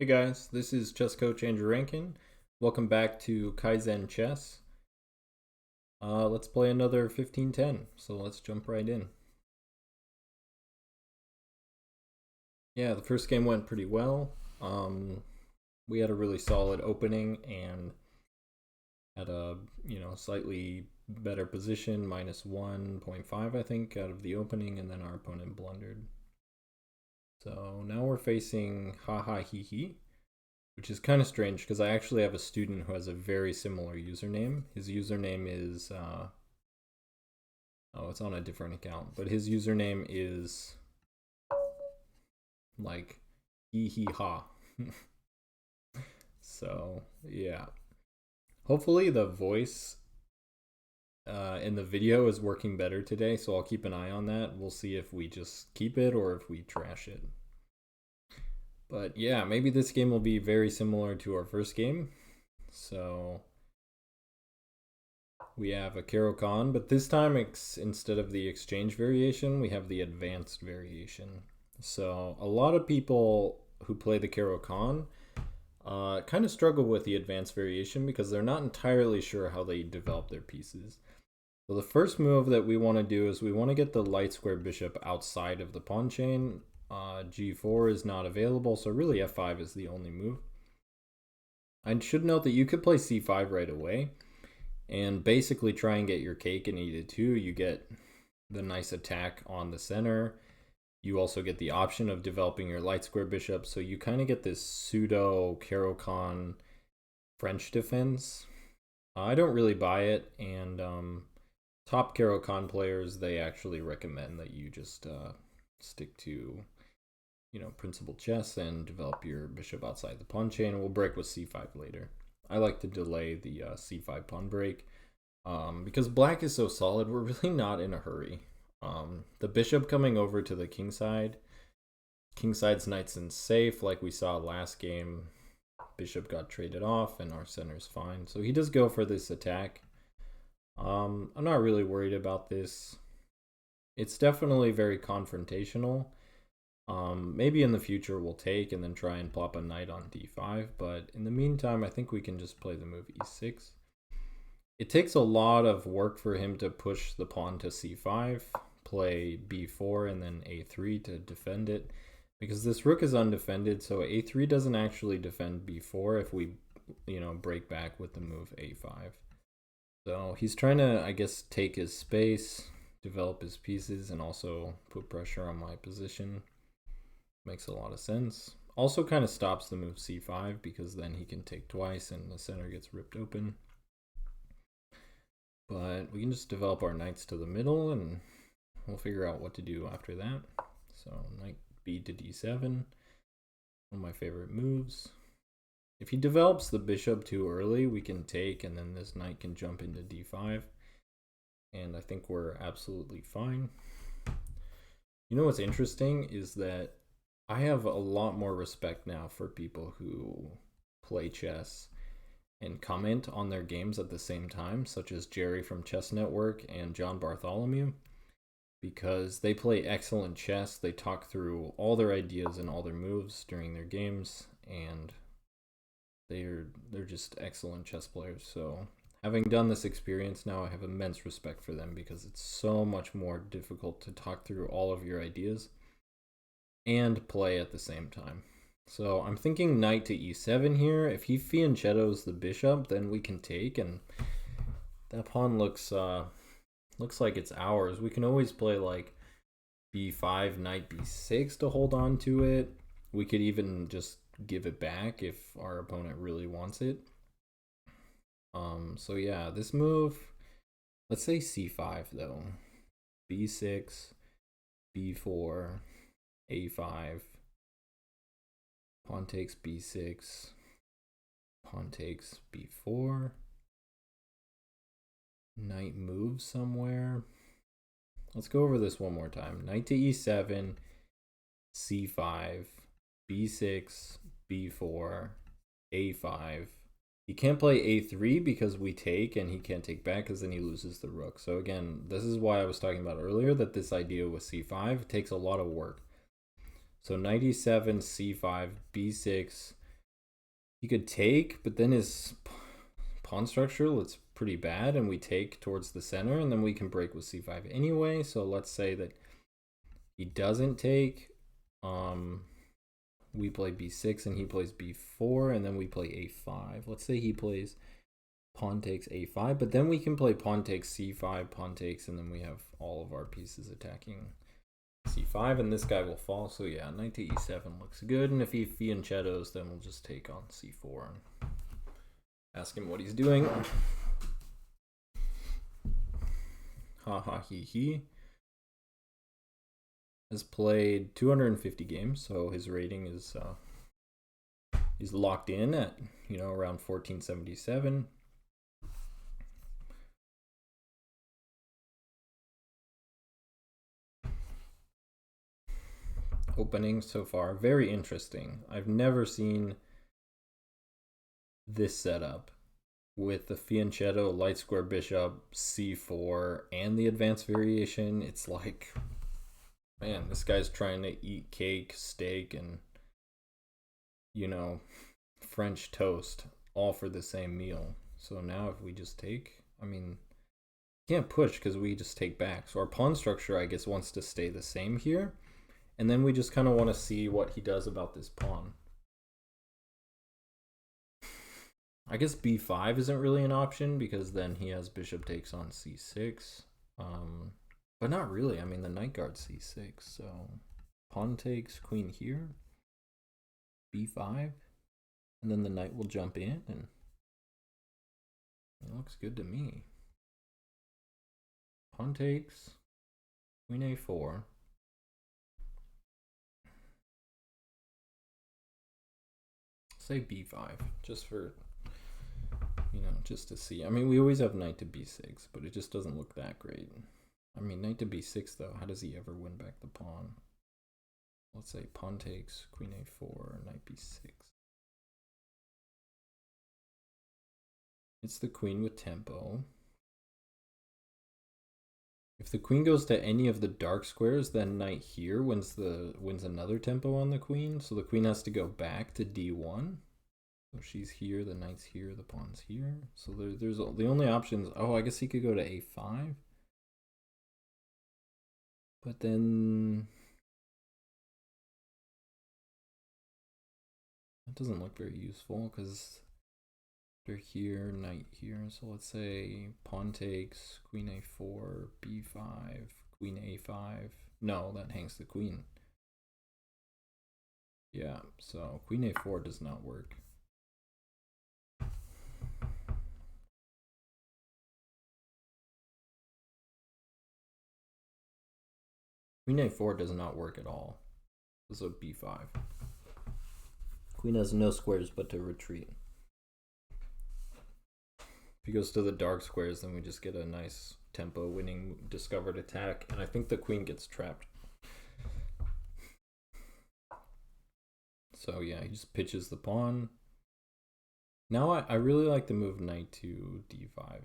Hey guys, this is chess coach Andrew Rankin. Welcome back to Kaizen Chess. Let's play another 15-10, so let's jump right in. Yeah, the first game went pretty well. We had a really solid opening and had a slightly better position, minus 1.5 I think out of the opening, and then our opponent blundered. So now we're facing Ha Ha He He, which is kind of strange because I actually have a student who has a very similar username. His username is, oh, it's on a different account, but his username is like hee hee ha. So, yeah. Hopefully the voice in the video is working better today, so I'll keep an eye on that. We'll see if we just keep it or if we trash it. But yeah, maybe this game will be very similar to our first game. So we have a Caro Kann, but this time instead of the exchange variation, we have the advanced variation. So a lot of people who play the Caro Kann kind of struggle with the advanced variation because they're not entirely sure how they develop their pieces. So the first move that we want to do is we want to get the light square bishop outside of the pawn chain. G4 is not available, so really F5 is the only move. I should note that you could play C5 right away and basically try and get your cake and eat it too. You get the nice attack on the center. You also get the option of developing your light square bishop, so you kind of get this pseudo Caro Kann French defense. I don't really buy it, and top Caro Kann players, they actually recommend that you just stick to principal chess and develop your bishop outside the pawn chain. We'll break with c5 later. I like to delay the c5 pawn break because black is so solid. We're really not in a hurry. The bishop coming over to the king side's nice and safe, like we saw last game. Bishop got traded off and our center's fine, so he does go for this attack. I'm not really worried about this. It's definitely very confrontational. Maybe in the future we'll take and then try and plop a knight on d5, but in the meantime I think we can just play the move e6. It takes a lot of work for him to push the pawn to c5, play b4 and then a3 to defend it, because this rook is undefended, so a3 doesn't actually defend b4 if we break back with the move a5. So he's trying to, I guess, take his space, develop his pieces, and also put pressure on my position. Makes a lot of sense. Also kind of stops the move c5 because then he can take twice and the center gets ripped open. But we can just develop our knights to the middle and we'll figure out what to do after that. So knight b to d7, one of my favorite moves. If he develops the bishop too early, we can take and then this knight can jump into d5. And I think we're absolutely fine. You know what's interesting is that I have a lot more respect now for people who play chess and comment on their games at the same time, such as Jerry from Chess Network and John Bartholomew, because they play excellent chess. They talk through all their ideas and all their moves during their games, and they're just excellent chess players. So having done this experience now, I have immense respect for them because it's so much more difficult to talk through all of your ideas and play at the same time. So I'm thinking knight to e7 here. If he fianchettos the bishop, then we can take, and that pawn looks like it's ours. We can always play like b5, knight b6 to hold on to it. We could even just give it back if our opponent really wants it. So yeah, this move, let's say c5 though. b6, b4, a5, pawn takes b6, pawn takes b4, knight moves somewhere. Let's go over this one more time. Knight to e7, c5, b6, b4, a5. He can't play a3 because we take, and he can't take back because then he loses the rook. So again, this is why I was talking about earlier that this idea with c5 takes a lot of work. So knight e7, c5, b6, He could take, but then his pawn structure looks pretty bad, and we take towards the center, and then we can break with c5 anyway. So let's say that he doesn't take. We play b6 and he plays b4, and then we play a5. Let's say he plays pawn takes a5, but then we can play pawn takes c5, pawn takes, and then we have all of our pieces attacking c5, and this guy will fall. So yeah, knight to e7 looks good, and if he fianchettos, then we'll just take on c4 and ask him what he's doing. Ha ha he he. Has played 250 games, so his rating is he's locked in at, you know, around 1477. Opening so far, very interesting. I've never seen this setup with the fianchetto, light square bishop, c4, and the advanced variation. It's like, man, this guy's trying to eat cake, steak, and, you know, French toast, all for the same meal. So now if we just take, I mean, can't push because we just take back. So our pawn structure, I guess, wants to stay the same here. And then we just kind of want to see what he does about this pawn. I guess b5 isn't really an option because then he has bishop takes on c6. But not really. I mean, the knight guards c6, so pawn takes, queen here, b5, and then the knight will jump in, and it looks good to me. Pawn takes, queen a4. Say b5, just for, you know, just to see. I mean, we always have knight to b6, but it just doesn't look that great. I mean, knight to b6, though, how does he ever win back the pawn? Let's say pawn takes, queen a4, knight b6. It's the queen with tempo. If the queen goes to any of the dark squares, then knight here wins another tempo on the queen. So the queen has to go back to d1. So she's here, the knight's here, the pawn's here. So there's the only options. Oh, I guess he could go to a5. But then that doesn't look very useful because they're here, knight here. So let's say pawn takes, queen a4, b5, queen a5. No, that hangs the queen. Yeah, so queen a4 does not work. Queen a4 does not work at all. So b5. Queen has no squares but to retreat. If he goes to the dark squares, then we just get a nice tempo winning discovered attack, and I think the queen gets trapped. So yeah, he just pitches the pawn. Now I really like to move knight to d5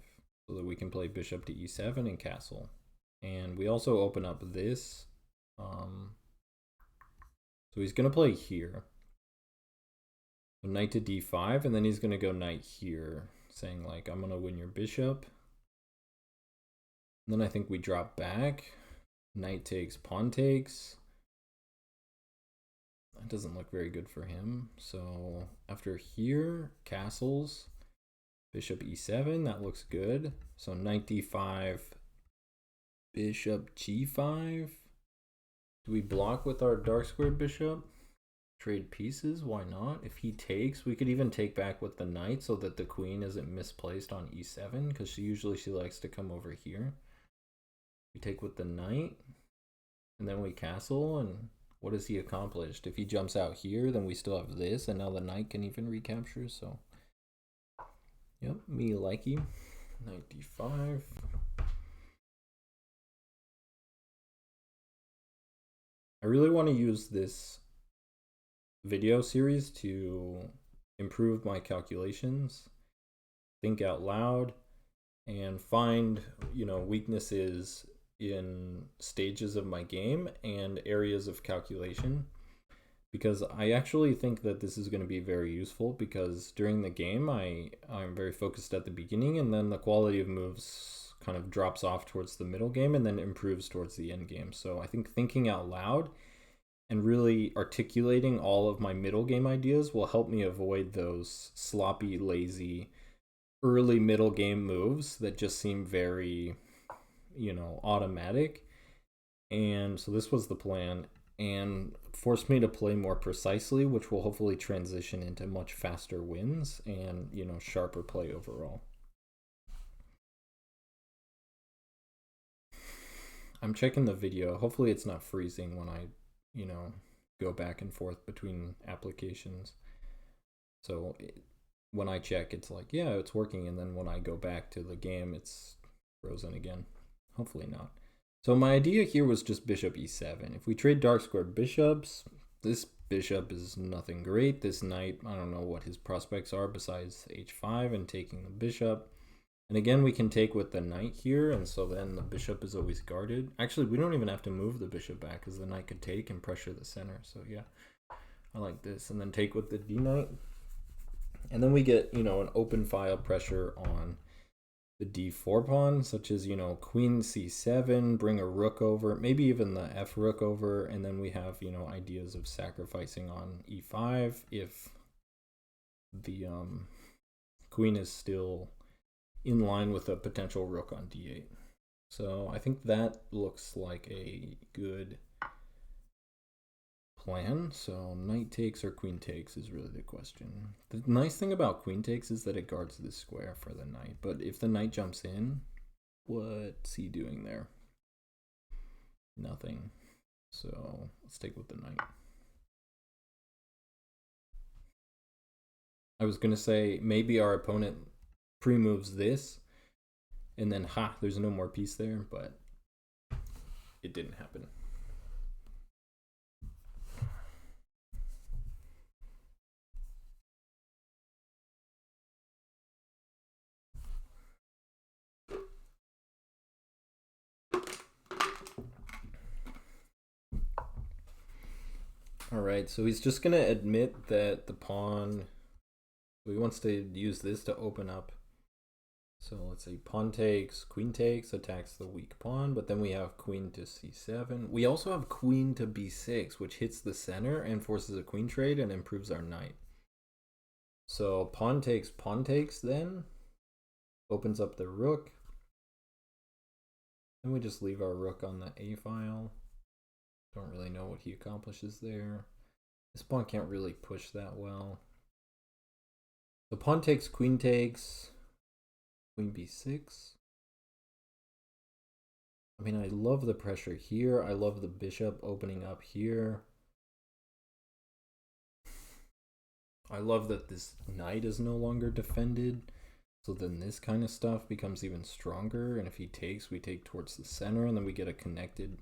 so that we can play bishop to e7 and castle. And we also open up this. So he's going to play here. So knight to d5, and then he's going to go knight here, saying like, I'm going to win your bishop. And then I think we drop back. Knight takes, pawn takes. That doesn't look very good for him. So after here, castles, bishop e7, that looks good. So knight d5, bishop g5. Do we block with our dark squared bishop? Trade pieces, why not? If he takes, we could even take back with the knight so that the queen isn't misplaced on e7, because she likes to come over here. We take with the knight, and then we castle, and what has he accomplished? If he jumps out here, then we still have this, and now the knight can even recapture, so yep, me likey. Knight d5. I really want to use this video series to improve my calculations, think out loud, and find, you know, weaknesses in stages of my game and areas of calculation, because I actually think that this is going to be very useful, because during the game I'm very focused at the beginning, and then the quality of moves kind of drops off towards the middle game and then improves towards the end game. So I think thinking out loud and really articulating all of my middle game ideas will help me avoid those sloppy, lazy early middle game moves that just seem very, automatic. And so this was the plan, and forced me to play more precisely, which will hopefully transition into much faster wins and, sharper play overall. I'm checking the video. Hopefully it's not freezing when I, go back and forth between applications. So when I check, it's like, yeah, it's working. And then when I go back to the game, it's frozen again. Hopefully not. So my idea here was just bishop e7. If we trade dark squared bishops, this bishop is nothing great. This knight, I don't know what his prospects are besides h5 and taking the bishop. And again, we can take with the knight here, and so then the bishop is always guarded. Actually, we don't even have to move the bishop back, because the knight could take and pressure the center. So yeah, I like this. And then take with the d knight. And then we get, an open file pressure on the d4 pawn, such as, queen c7, bring a rook over, maybe even the f rook over, and then we have, ideas of sacrificing on e5 if the queen is still in line with a potential rook on d8. So I think that looks like a good plan. So knight takes or queen takes is really the question. The nice thing about queen takes is that it guards this square for the knight, but if the knight jumps in, what's he doing there? Nothing. So let's take with the knight. I was gonna say maybe our opponent pre-moves this and then there's no more piece there, but it didn't happen. All right, so he's just gonna admit that the pawn, he wants to use this to open up. So let's say pawn takes, queen takes, attacks the weak pawn, but then we have queen to c7. We also have queen to b6, which hits the center and forces a queen trade and improves our knight. So pawn takes then, opens up the rook. And we just leave our rook on the a file. Don't really know what he accomplishes there. This pawn can't really push that well. So pawn takes, queen b6. I mean, I love the pressure here. I love the bishop opening up here. I love that this knight is no longer defended. So then this kind of stuff becomes even stronger. And if he takes, we take towards the center, and then we get a connected.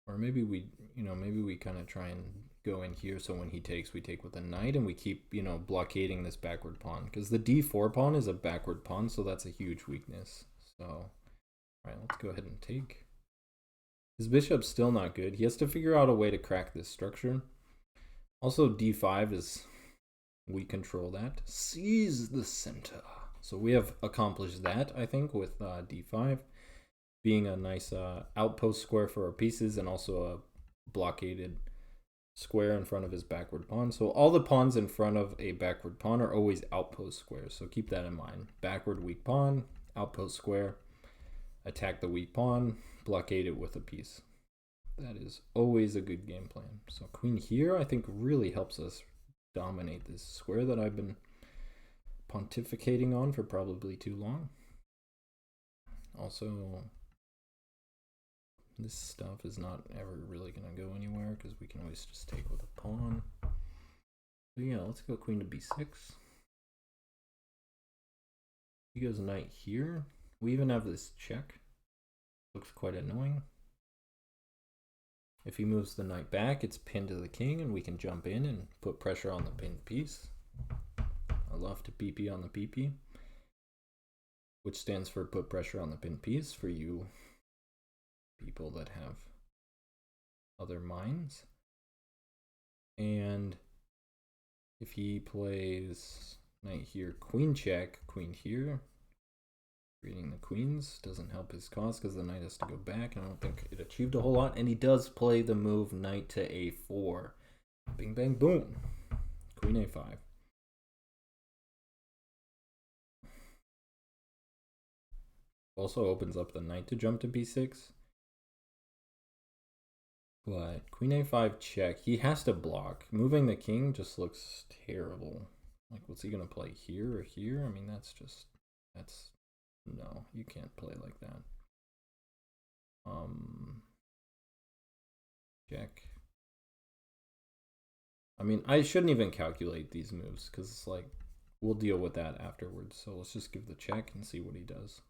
Or maybe we kind of try and go in here, so when he takes, we take with a knight, and we keep, blockading this backward pawn, because the d4 pawn is a backward pawn, so that's a huge weakness. So, all right, let's go ahead and take. His bishop's still not good. He has to figure out a way to crack this structure. Also, d5 is, we control that. Seize the center. So we have accomplished that, I think, with d5. Being a nice outpost square for our pieces, and also a blockaded square in front of his backward pawn. So all the pawns in front of a backward pawn are always outpost squares. So keep that in mind. Backward weak pawn, outpost square, attack the weak pawn, blockade it with a piece. That is always a good game plan. So queen here, I think, really helps us dominate this square that I've been pontificating on for probably too long. Also, this stuff is not ever really going to go anywhere, because we can always just take with a pawn. So yeah, let's go queen to b6. He goes knight here. We even have this check. Looks quite annoying. If he moves the knight back, it's pinned to the king, and we can jump in and put pressure on the pinned piece. I love to PP on the PP, which stands for put pressure on the pinned piece for you people that have other minds. And if he plays knight here, queen check, queen here, reading the queens doesn't help his cause because the knight has to go back. I don't think it achieved a whole lot. And he does play the move knight to a4. Bing, bang, boom. Queen a5. Also opens up the knight to jump to b6. But queen a5 check. He has to block. Moving the king just looks terrible. Like, what's he going to play here or here? I mean, that's no, you can't play like that. Check. I mean, I shouldn't even calculate these moves because it's like, we'll deal with that afterwards. So let's just give the check and see what he does.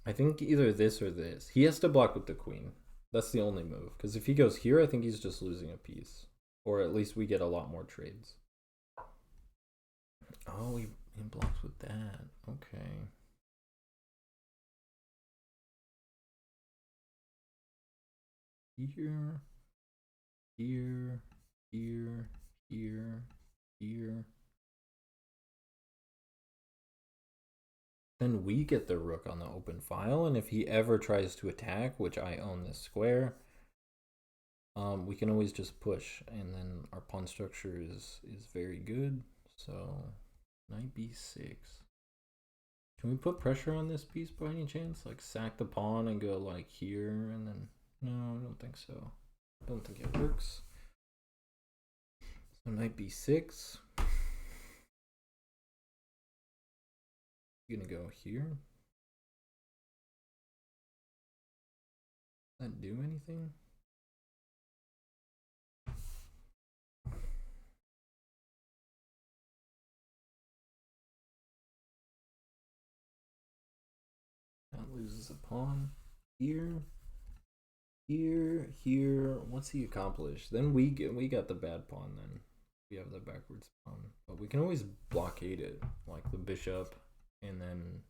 I think either this or this. He has to block with the queen. That's the only move. Because if he goes here, I think he's just losing a piece. Or at least we get a lot more trades. Oh, he blocks with that. Okay. Here, here, here, here, here. Then we get the rook on the open file, and if he ever tries to attack, which I own this square, we can always just push, and then our pawn structure is very good. So knight b6. Can we put pressure on this piece by any chance? Like sack the pawn and go like here, and then no, I don't think so. I don't think it works. So knight b6. Gonna go here. Does that do anything? That loses a pawn. Here. Here, here. What's he accomplished? Then we got the bad pawn then. We have the backwards pawn. But we can always blockade it, like the bishop, and then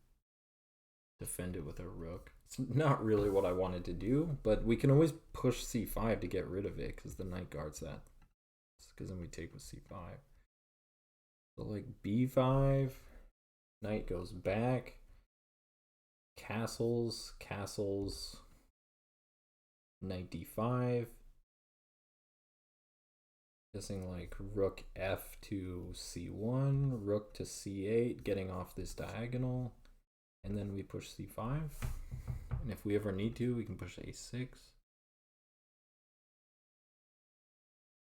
defend it with a rook. It's not really what I wanted to do, but we can always push c5 to get rid of it because the knight guards that. Because then we take with c5. So like b5, knight goes back, castles, castles, knight d5. Guessing like rook f to c1, rook to c8, getting off this diagonal, and then we push c5. And if we ever need to, we can push a6.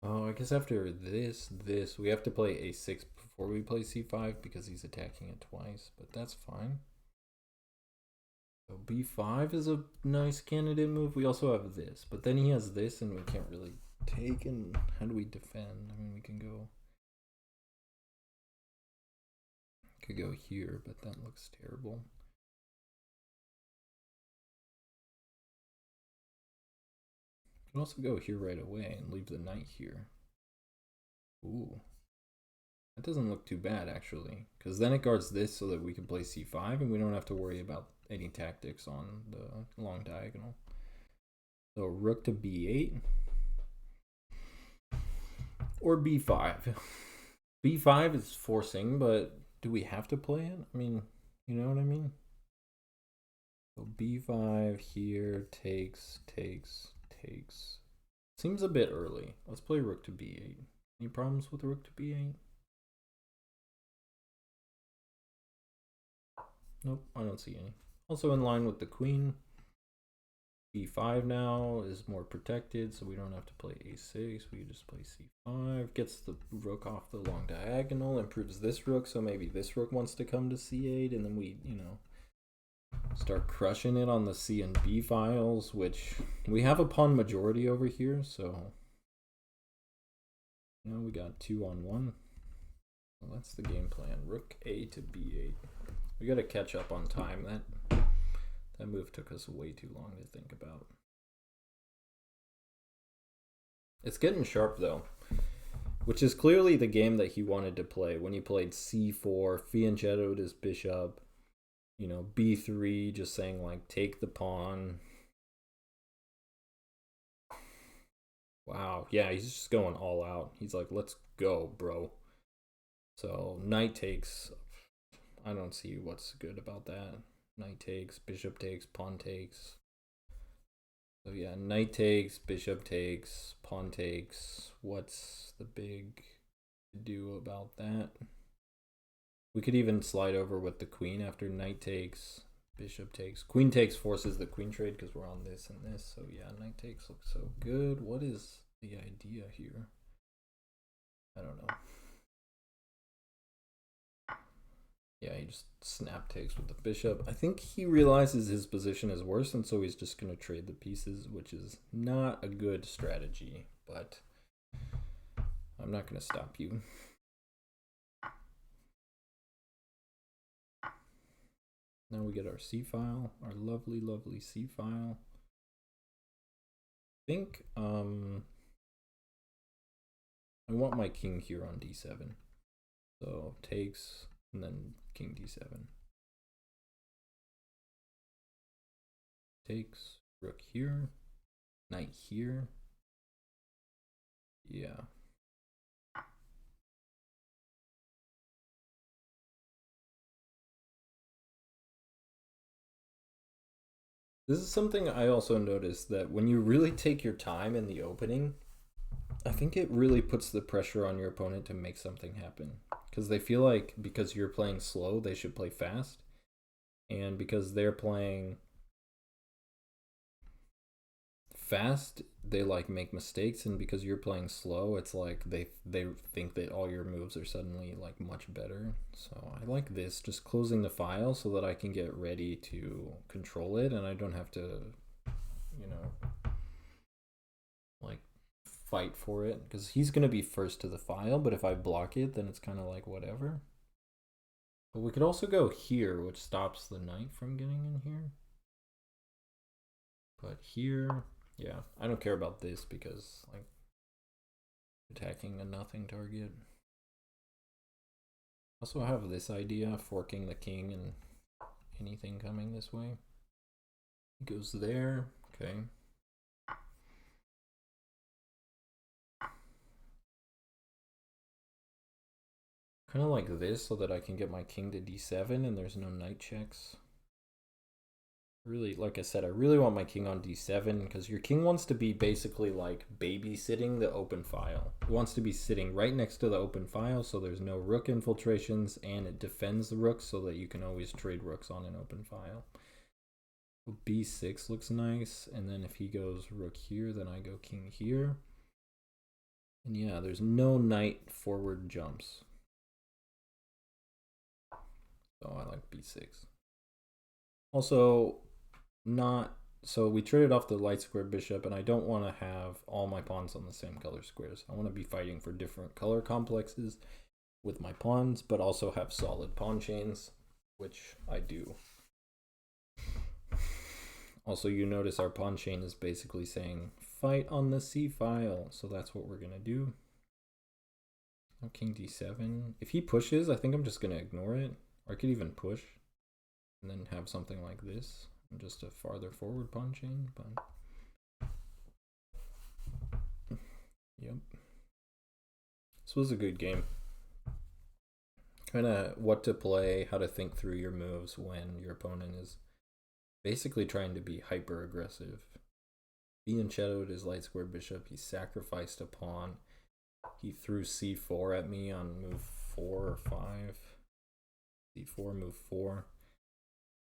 Oh, I guess after this, we have to play a6 before we play c5 because he's attacking it twice, but that's fine. So b5 is a nice candidate move. We also have this, but then he has this and we can't really take. And how do we defend? I mean, we can go, could go here, but that looks terrible. Can also go here right away and leave the knight here. Ooh, that doesn't look too bad actually, because then it guards this so that we can play c5 and we don't have to worry about any tactics on the long diagonal. So rook to b8 or b5. b5 is forcing, but do we have to play it? I mean, you know what I mean? So b5 here takes. Seems a bit early. Let's play rook to b8. Any problems with rook to b8? Nope, I don't see any. Also in line with the queen. b5 now is more protected, so we don't have to play a6. We can just play c5. Gets the rook off the long diagonal, improves this rook, so maybe this rook wants to come to c8, and then we, you know, start crushing it on the C and B files, which we have a pawn majority over here, so you know, we got 2-on-1. Well, that's the game plan. Rook A to B8. We gotta catch up on time. That move took us way too long to think about. It's getting sharp though, which is clearly the game that he wanted to play when he played C4, fianchettoed his bishop, you know, b3, just saying like take the pawn. Wow, yeah, he's just going all out. He's like, let's go, bro. So knight takes. I don't see what's good about that. Knight takes, bishop takes, pawn takes. So yeah, knight takes, bishop takes, pawn takes. What's the big to do about that? We could even slide over with the queen after knight takes, bishop takes. Queen takes forces the queen trade because we're on this and this. So yeah, knight takes looks so good. What is the idea here? I don't know. Yeah, he just snap takes with the bishop. I think he realizes his position is worse, and so he's just going to trade the pieces, which is not a good strategy, but I'm not going to stop you. Now we get our C file, our lovely, lovely C file. I think I want my king here on D7. So takes, and then king D7. Takes, rook here, knight here. Yeah. This is something I also noticed, that when you really take your time in the opening, I think it really puts the pressure on your opponent to make something happen. Because they feel like because you're playing slow, they should play fast. And because they're playing fast, they like make mistakes, and because you're playing slow, it's like they think that all your moves are suddenly like much better. So I like this, just closing the file so that I can get ready to control it, and I don't have to, you know, like fight for it, because he's gonna be first to the file, but if I block it, then it's kind of like whatever. But we could also go here, which stops the knight from getting in here. But here, yeah, I don't care about this because like attacking a nothing target. Also have this idea, forking the king and anything coming this way. Goes there, okay. Kind of like this so that I can get my king to d7 and there's no knight checks. Really, like I said, I really want my king on d7 because your king wants to be basically like babysitting the open file. It wants to be sitting right next to the open file so there's no rook infiltrations, and it defends the rooks so that you can always trade rooks on an open file. b6 looks nice, and then if he goes rook here, then I go king here. And yeah, there's no knight forward jumps. So I like b6. Also, not so we traded off the light square bishop, and I don't want to have all my pawns on the same color squares. I want to be fighting for different color complexes with my pawns, but also have solid pawn chains, which I do. Also, you notice our pawn chain is basically saying fight on the C file, so that's what we're gonna do. Now king d7. If he pushes, I think I'm just gonna ignore it, or I could even push and then have something like this. Just a farther forward pawn chain, but yep. This was a good game. Kind of what to play, how to think through your moves when your opponent is basically trying to be hyper aggressive. He shadowed his light square bishop. He sacrificed a pawn. He threw c4 at me on move 4 or 5. c4, move 4.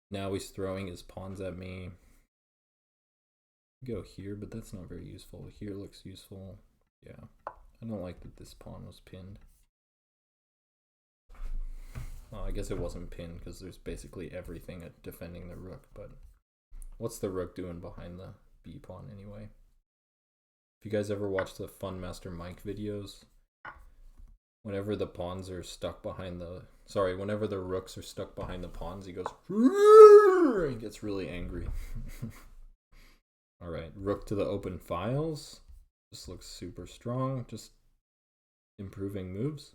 Now he's throwing his pawns at me. Go here, but that's not very useful. Here looks useful. Yeah, I don't like that this pawn was pinned. Well, I guess it wasn't pinned because there's basically everything at defending the rook, but what's the rook doing behind the b pawn anyway? If you guys ever watched the Fun Master Mike videos, whenever the pawns are stuck behind the whenever the rooks are stuck behind the pawns, he goes he gets really angry. All right, rook to the open files. This looks super strong. Just improving moves.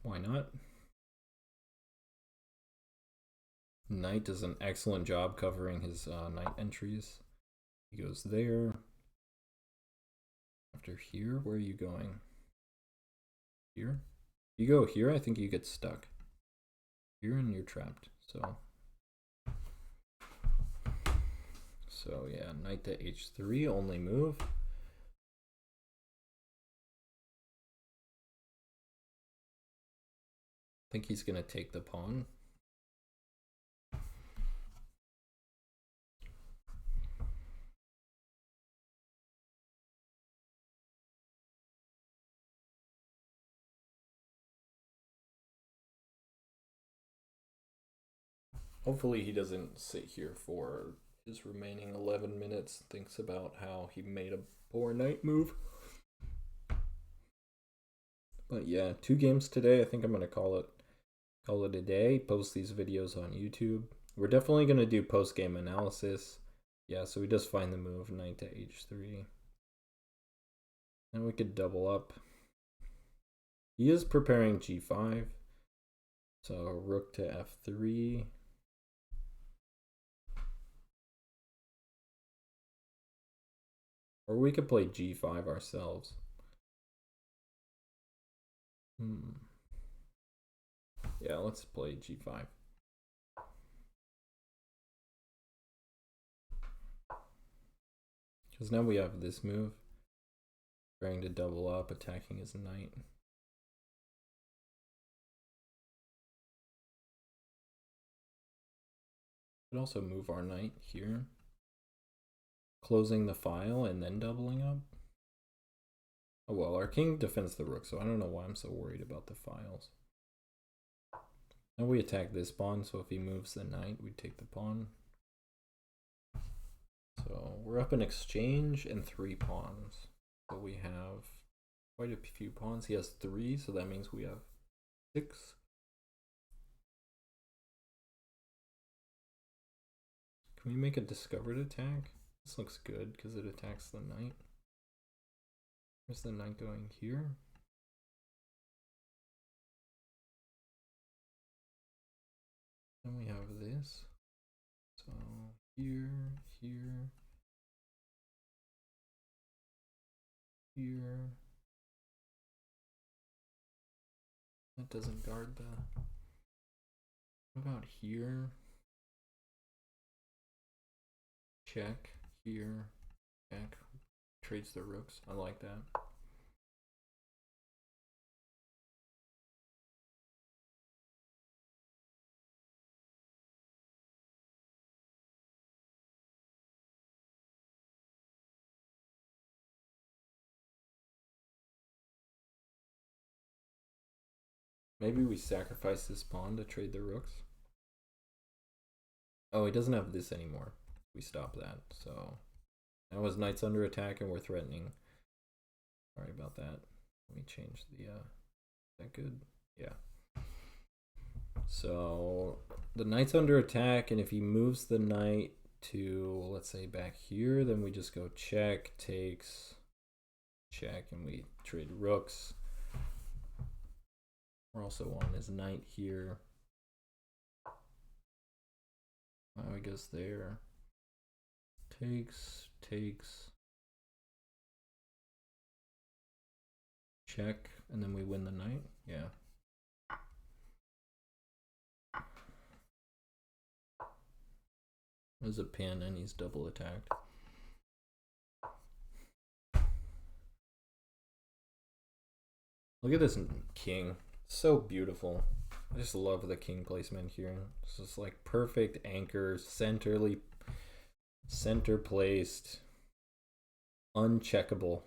Why not? Knight does an excellent job covering his knight entries. He goes there. after here. Where are you going? Here? You go here, I think you get stuck. Here and you're trapped. So yeah, knight to h3, only move. I think he's gonna take the pawn. Hopefully he doesn't sit here for his remaining 11 minutes, thinks about how he made a poor knight move. But yeah, 2 games today. I think I'm gonna call it a day. Post these videos on YouTube. We're definitely gonna do post-game analysis. Yeah, so we just find the move, knight to h3. And we could double up. He is preparing g5. So rook to f3. Or we could play g5 ourselves. Yeah, let's play g5. Because now we have this move. Trying to double up, attacking his knight. Could also move our knight here. Closing the file and then doubling up. Oh well, our king defends the rook, so I don't know why I'm so worried about the files. Now we attack this pawn, so if he moves the knight, we take the pawn. So we're up in exchange and 3 pawns. So we have quite a few pawns. He has 3, so that means we have 6. Can we make a discovered attack? This looks good because it attacks the knight. Where's the knight going? Here? Then we have this. So here, here, here. That doesn't guard the... What about here? Check, here, check. Trades the rooks. I like that. Maybe we sacrifice this pawn to trade the rooks. Oh, he doesn't have this anymore. We stop that. So now his knight's under attack and we're threatening. Sorry about that. Let me change the is that good? Yeah. So the knight's under attack, and if he moves the knight to, let's say, back here, then we just go check, takes, check, and we trade rooks. We're also on his knight here. Now he goes there. Takes, takes, check, and then we win the knight. Yeah. There's a pin and he's double attacked. Look at this king. So beautiful. I just love the king placement here. It's just like perfect anchor, center placed, uncheckable.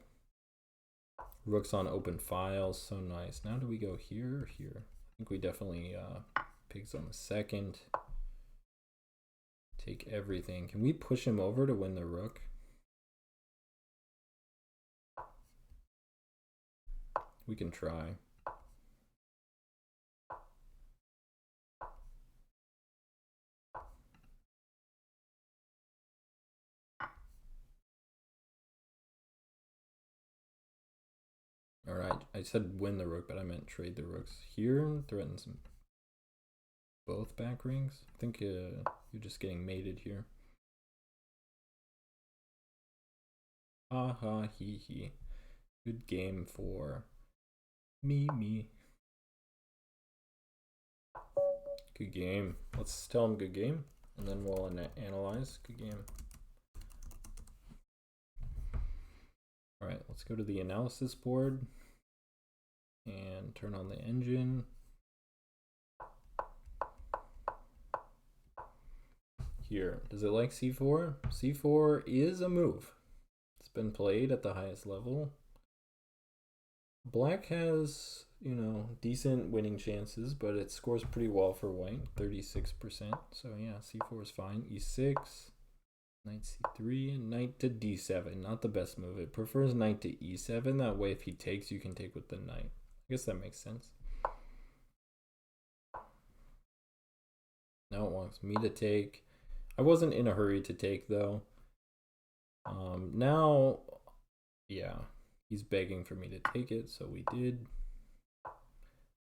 Rooks on open files, so nice. Now do we go here or here? I think we definitely pigs on the second. Take everything. Can we push him over to win the rook? We can try. All right, I said win the rook, but I meant trade the rooks. Here threatens both back rings. I think you're just getting mated here. Ha ha he he. Good game for me. Good game. Let's tell him good game, and then we'll analyze. Good game. All right, let's go to the analysis board and turn on the engine. Here, does it like c4? c4 is a move. It's been played at the highest level. Black has, you know, decent winning chances, but it scores pretty well for white, 36%. So yeah, c4 is fine. e6, knight c3, and knight to d7. Not the best move. It prefers knight to e7. That way if he takes, you can take with the knight. I guess that makes sense. Now it wants me to take. I wasn't in a hurry to take though. Now, yeah, he's begging for me to take it, so we did.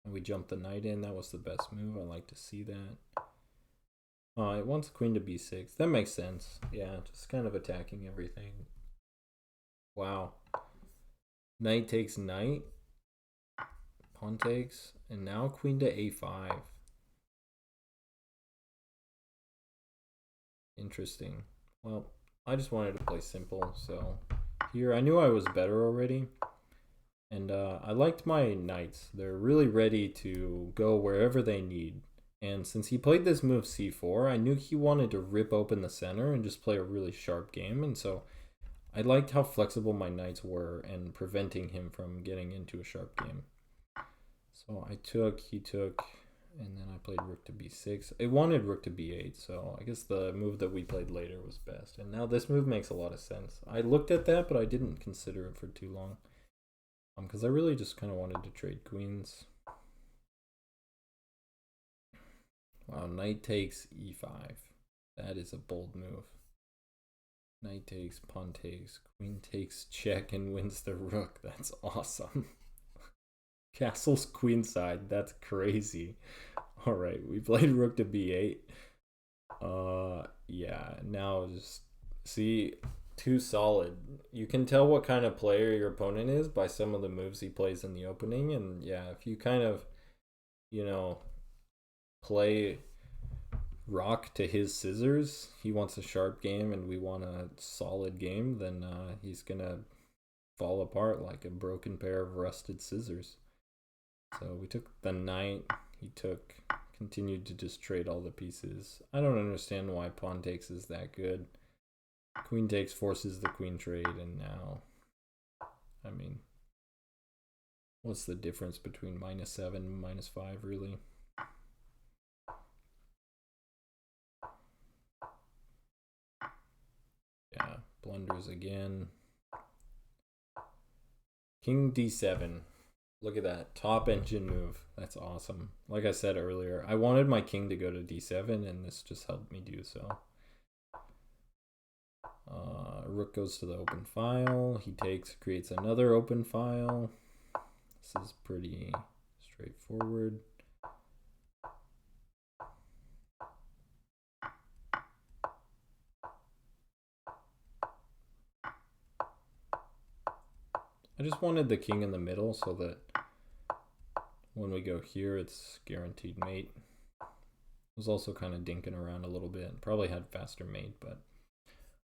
And we jumped the knight in. That was the best move. I like to see that. It wants queen to b6. That makes sense. Yeah, just kind of attacking everything. Wow. Knight takes knight. Pawn takes. And now queen to a5. Interesting. Well, I just wanted to play simple, so here I knew I was better already. And I liked my knights. They're really ready to go wherever they need. And since he played this move c4, I knew he wanted to rip open the center and just play a really sharp game. And so I liked how flexible my knights were and preventing him from getting into a sharp game. So I took, he took, and then I played rook to b6. It wanted rook to b8, so I guess the move that we played later was best. And now this move makes a lot of sense. I looked at that, but I didn't consider it for too long. Because I really just kind of wanted to trade queens. Wow, knight takes e5. That is a bold move. Knight takes, pawn takes, queen takes, check, and wins the rook. That's awesome. Castle's queenside. That's crazy. All right, we played rook to b8. Yeah, now just see, too solid. You can tell what kind of player your opponent is by some of the moves he plays in the opening. And yeah, if you kind of, you know, play rock to his scissors, he wants a sharp game and we want a solid game, then he's gonna fall apart like a broken pair of rusted scissors. So we took the knight, he took, continued to just trade all the pieces. I don't understand why pawn takes is that good. Queen takes forces the queen trade, and now, I mean, what's the difference between -7 and -5 really? Yeah, blunders again. King d7. Look at that, top engine move. That's awesome. Like I said earlier, I wanted my king to go to d7, and this just helped me do so. Rook goes to the open file. He takes, creates another open file. This is pretty straightforward. I just wanted the king in the middle so that when we go here, it's guaranteed mate. I was also kind of dinking around a little bit. Probably had faster mate, but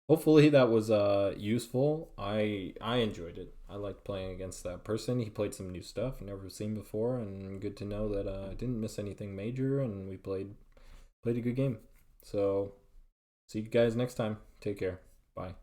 hopefully that was useful. I enjoyed it. I liked playing against that person. He played some new stuff never seen before, and good to know that I didn't miss anything major, and we played a good game. So see you guys next time. Take care. Bye.